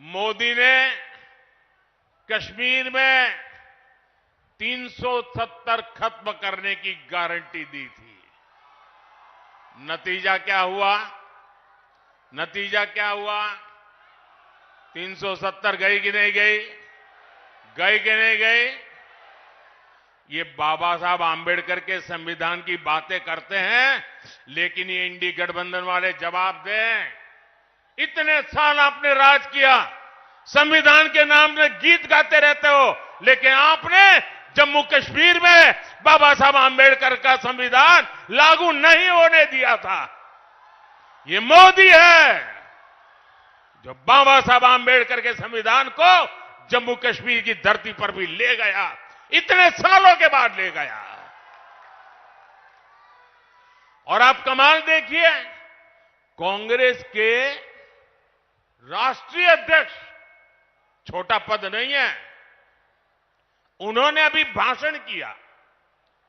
मोदी ने कश्मीर में 370 खत्म करने की गारंटी दी थी। नतीजा क्या हुआ? नतीजा क्या हुआ? 370 गई कि नहीं गई? गई कि नहीं गई? ये बाबा साहब आंबेडकर के संविधान की बातें करते हैं, लेकिन ये इंडी गठबंधन वाले जवाब दें। इतने साल आपने राज किया, संविधान के नाम में गीत गाते रहते हो, लेकिन आपने जम्मू कश्मीर में बाबा साहब आंबेडकर का संविधान लागू नहीं होने दिया था। ये मोदी है जो बाबा साहब आंबेडकर के संविधान को जम्मू कश्मीर की धरती पर भी ले गया, इतने सालों के बाद ले गया। और आप कमाल देखिए, कांग्रेस के राष्ट्रीय अध्यक्ष, छोटा पद नहीं है, उन्होंने अभी भाषण किया।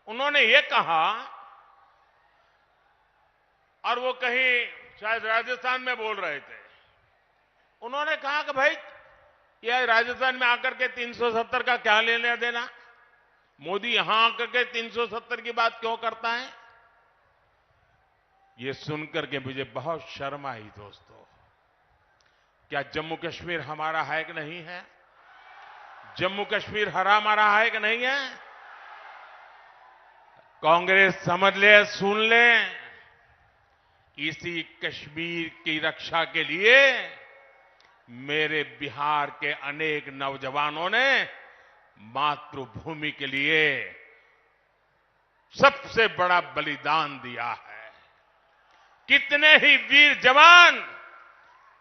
उन्होंने ये कहा, और वो कहीं शायद राजस्थान में बोल रहे थे, उन्होंने कहा कि भाई यह राजस्थान में आकर के 370 का क्या लेना देना, मोदी यहां आकर के 370 की बात क्यों करता है। ये सुनकर के मुझे बहुत शर्म आई। दोस्तों, क्या जम्मू कश्मीर हमारा है कि नहीं है? जम्मू कश्मीर हमारा है कि नहीं है? कांग्रेस समझ ले, सुन ले, इसी कश्मीर की रक्षा के लिए मेरे बिहार के अनेक नौजवानों ने मातृभूमि के लिए सबसे बड़ा बलिदान दिया है। कितने ही वीर जवान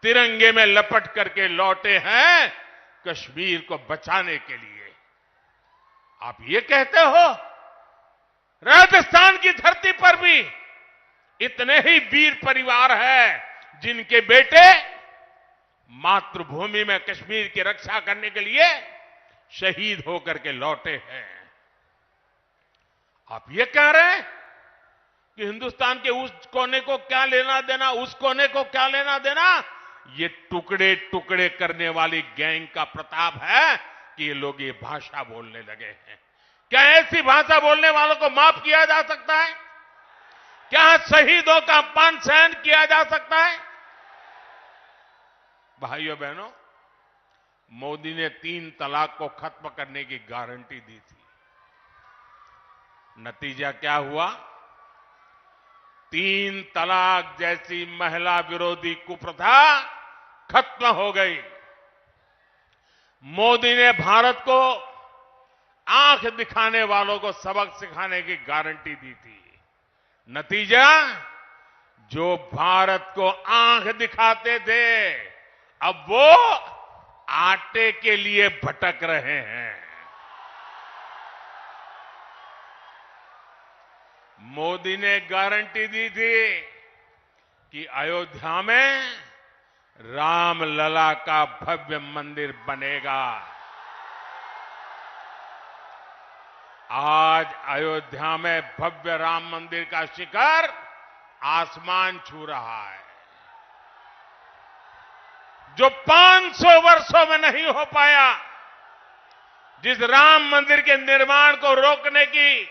तिरंगे में लपट करके लौटे हैं कश्मीर को बचाने के लिए। आप ये कहते हो राजस्थान की धरती पर भी इतने ही वीर परिवार हैं जिनके बेटे मातृभूमि में कश्मीर की रक्षा करने के लिए शहीद होकर के लौटे हैं। आप ये कह रहे हैं कि हिंदुस्तान के उस कोने को क्या लेना देना, उस कोने को क्या लेना देना। ये टुकड़े टुकड़े करने वाली गैंग का प्रताप है कि ये लोग ये भाषा बोलने लगे हैं। क्या ऐसी भाषा बोलने वालों को माफ किया जा सकता है? क्या शहीदों का अपमान सहन किया जा सकता है? भाइयों बहनों, मोदी ने 3 तलाक को खत्म करने की गारंटी दी थी। नतीजा क्या हुआ? 3 तलाक जैसी महिला विरोधी कुप्रथा खत्म हो गई। मोदी ने भारत को आंख दिखाने वालों को सबक सिखाने की गारंटी दी थी। नतीजा, जो भारत को आंख दिखाते थे, अब वो आटे के लिए भटक रहे हैं। मोदी ने गारंटी दी थी कि अयोध्या में रामलला का भव्य मंदिर बनेगा। आज अयोध्या में भव्य राम मंदिर का शिखर आसमान छू रहा है। जो 500 वर्षों में नहीं हो पाया, जिस राम मंदिर के निर्माण को रोकने की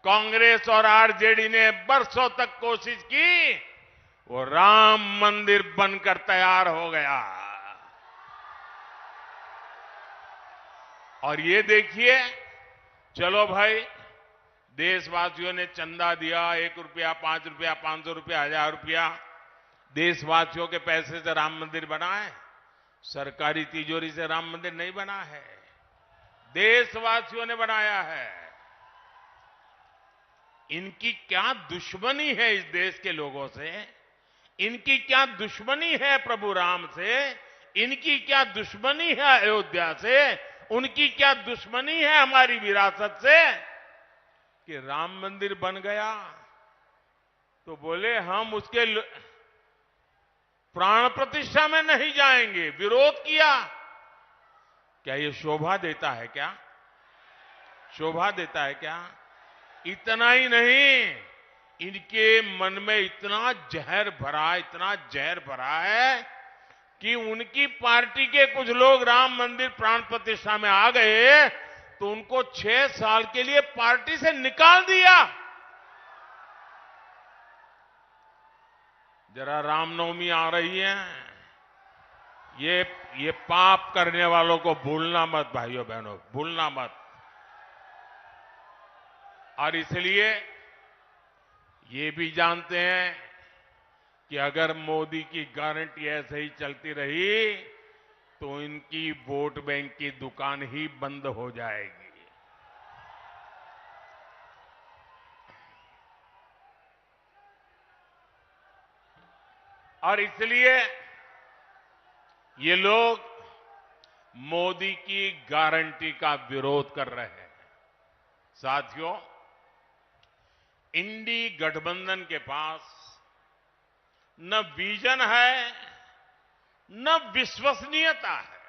कांग्रेस और आरजेडी ने बरसों तक कोशिश की, वो राम मंदिर बनकर तैयार हो गया। और ये देखिए, चलो भाई, देशवासियों ने चंदा दिया, 1 रुपया, 5 रुपया, 500 रुपया, 1000 रुपया, देशवासियों के पैसे से राम मंदिर बना है। सरकारी तिजोरी से राम मंदिर नहीं बना है, देशवासियों ने बनाया है। इनकी क्या दुश्मनी है इस देश के लोगों से? इनकी क्या दुश्मनी है प्रभु राम से? इनकी क्या दुश्मनी है अयोध्या से? उनकी क्या दुश्मनी है हमारी विरासत से कि राम मंदिर बन गया तो बोले हम उसके प्राण प्रतिष्ठा में नहीं जाएंगे, विरोध किया। क्या ये शोभा देता है क्या? शोभा देता है क्या? इतना ही नहीं, इनके मन में इतना जहर भरा है कि उनकी पार्टी के कुछ लोग राम मंदिर प्राण प्रतिष्ठा में आ गए तो उनको 6 साल के लिए पार्टी से निकाल दिया। जरा रामनवमी आ रही है, ये पाप करने वालों को भूलना मत भाइयों बहनों, भूलना मत। और इसलिए ये भी जानते हैं कि अगर मोदी की गारंटी ऐसे ही चलती रही तो इनकी वोट बैंक की दुकान ही बंद हो जाएगी। और इसलिए ये लोग मोदी की गारंटी का विरोध कर रहे हैं। साथियों, इंडी गठबंधन के पास न विजन है न विश्वसनीयता है।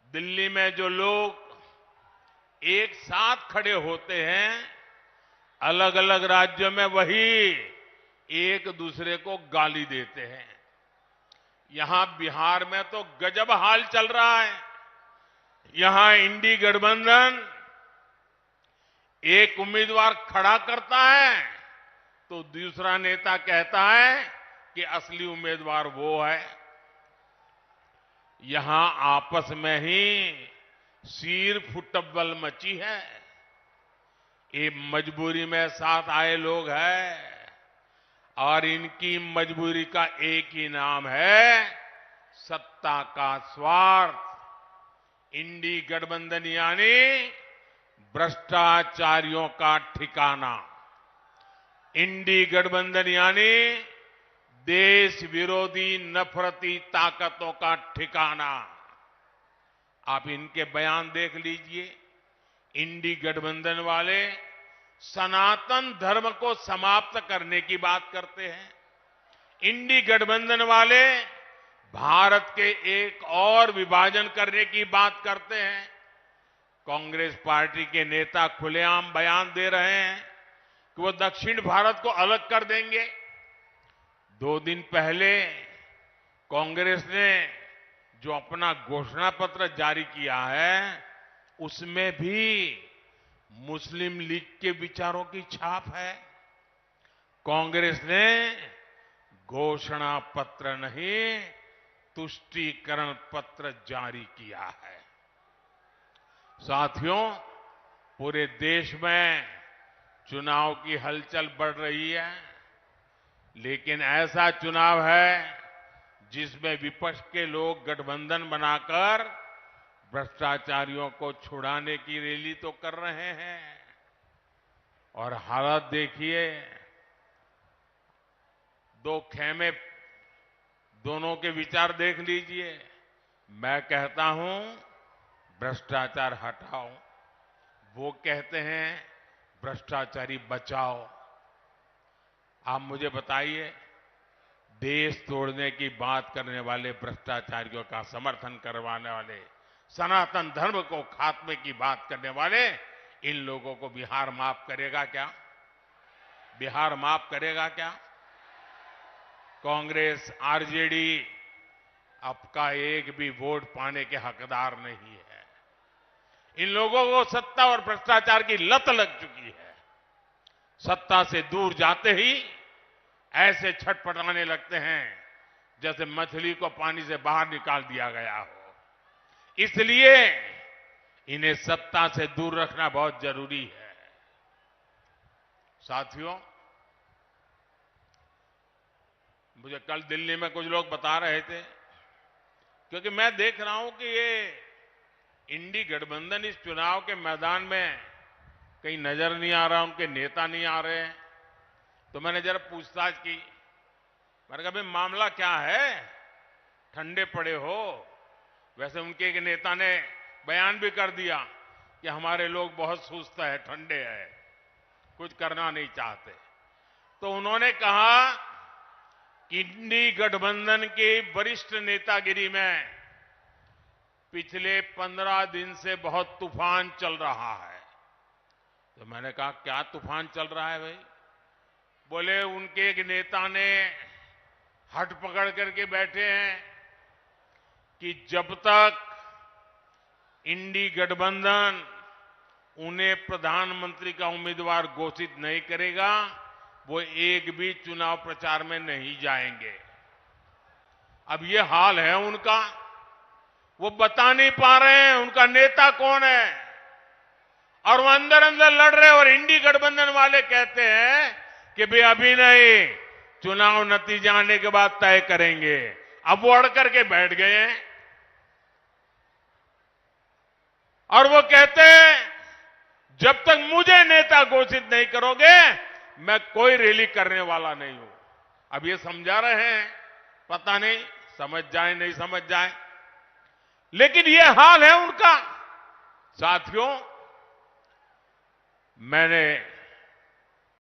दिल्ली में जो लोग एक साथ खड़े होते हैं, अलग अलग राज्यों में वही एक दूसरे को गाली देते हैं। यहां बिहार में तो गजब हाल चल रहा है। यहां इंडी गठबंधन एक उम्मीदवार खड़ा करता है तो दूसरा नेता कहता है कि असली उम्मीदवार वो है। यहां आपस में ही सिर फुटबल मची है। ये मजबूरी में साथ आए लोग हैं और इनकी मजबूरी का एक ही नाम है सत्ता का स्वार्थ। इंडी गठबंधन यानी भ्रष्टाचारियों का ठिकाना। इंडी गठबंधन यानी देश विरोधी नफरती ताकतों का ठिकाना। आप इनके बयान देख लीजिए। इंडी गठबंधन वाले सनातन धर्म को समाप्त करने की बात करते हैं। इंडी गठबंधन वाले भारत के एक और विभाजन करने की बात करते हैं। कांग्रेस पार्टी के नेता खुलेआम बयान दे रहे हैं कि वो दक्षिण भारत को अलग कर देंगे। 2 दिन पहले कांग्रेस ने जो अपना घोषणा पत्र जारी किया है उसमें भी मुस्लिम लीग के विचारों की छाप है। कांग्रेस ने घोषणा पत्र नहीं, तुष्टीकरण पत्र जारी किया है। साथियों, पूरे देश में चुनाव की हलचल बढ़ रही है, लेकिन ऐसा चुनाव है जिसमें विपक्ष के लोग गठबंधन बनाकर भ्रष्टाचारियों को छुड़ाने की रैली तो कर रहे हैं। और हालत देखिए, 2 खेमे, दोनों के विचार देख लीजिए। मैं कहता हूं भ्रष्टाचार हटाओ, वो कहते हैं भ्रष्टाचारी बचाओ। आप मुझे बताइए, देश तोड़ने की बात करने वाले भ्रष्टाचारियों का समर्थन करवाने वाले, सनातन धर्म को खात्मे की बात करने वाले, इन लोगों को बिहार माफ करेगा क्या? बिहार माफ करेगा क्या? कांग्रेस, आरजेडी आपका एक भी वोट पाने के हकदार नहीं है। इन लोगों को सत्ता और भ्रष्टाचार की लत लग चुकी है। सत्ता से दूर जाते ही ऐसे छटपटाने लगते हैं जैसे मछली को पानी से बाहर निकाल दिया गया हो। इसलिए इन्हें सत्ता से दूर रखना बहुत जरूरी है। साथियों, मुझे कल दिल्ली में कुछ लोग बता रहे थे, क्योंकि मैं देख रहा हूं कि ये इंडी गठबंधन इस चुनाव के मैदान में कहीं नजर नहीं आ रहा, उनके नेता नहीं आ रहे हैं। तो मैंने जरा पूछताछ की। मैंने कहा, भाई मामला क्या है, ठंडे पड़े हो? वैसे उनके एक नेता ने बयान भी कर दिया कि हमारे लोग बहुत सुस्त है, ठंडे हैं, कुछ करना नहीं चाहते। तो उन्होंने कहा कि इंडी गठबंधन की वरिष्ठ नेतागिरी में पिछले 15 दिन से बहुत तूफान चल रहा है। तो मैंने कहा, क्या तूफान चल रहा है भाई? बोले उनके एक नेता ने हट पकड़ करके बैठे हैं कि जब तक इंडी गठबंधन उन्हें प्रधानमंत्री का उम्मीदवार घोषित नहीं करेगा, वो एक भी चुनाव प्रचार में नहीं जाएंगे। अब ये हाल है उनका, वो बता नहीं पा रहे हैं उनका नेता कौन है, और वो अंदर अंदर लड़ रहे हैं। और इंडी गठबंधन वाले कहते हैं कि भाई अभी नहीं, चुनाव नतीजा आने के बाद तय करेंगे। अब वो अड़ करके बैठ गए हैं और वो कहते हैं जब तक मुझे नेता घोषित नहीं करोगे, मैं कोई रैली करने वाला नहीं हूं। अब ये समझा रहे हैं, पता नहीं समझ जाए नहीं समझ जाए, लेकिन ये हाल है उनका। साथियों, मैंने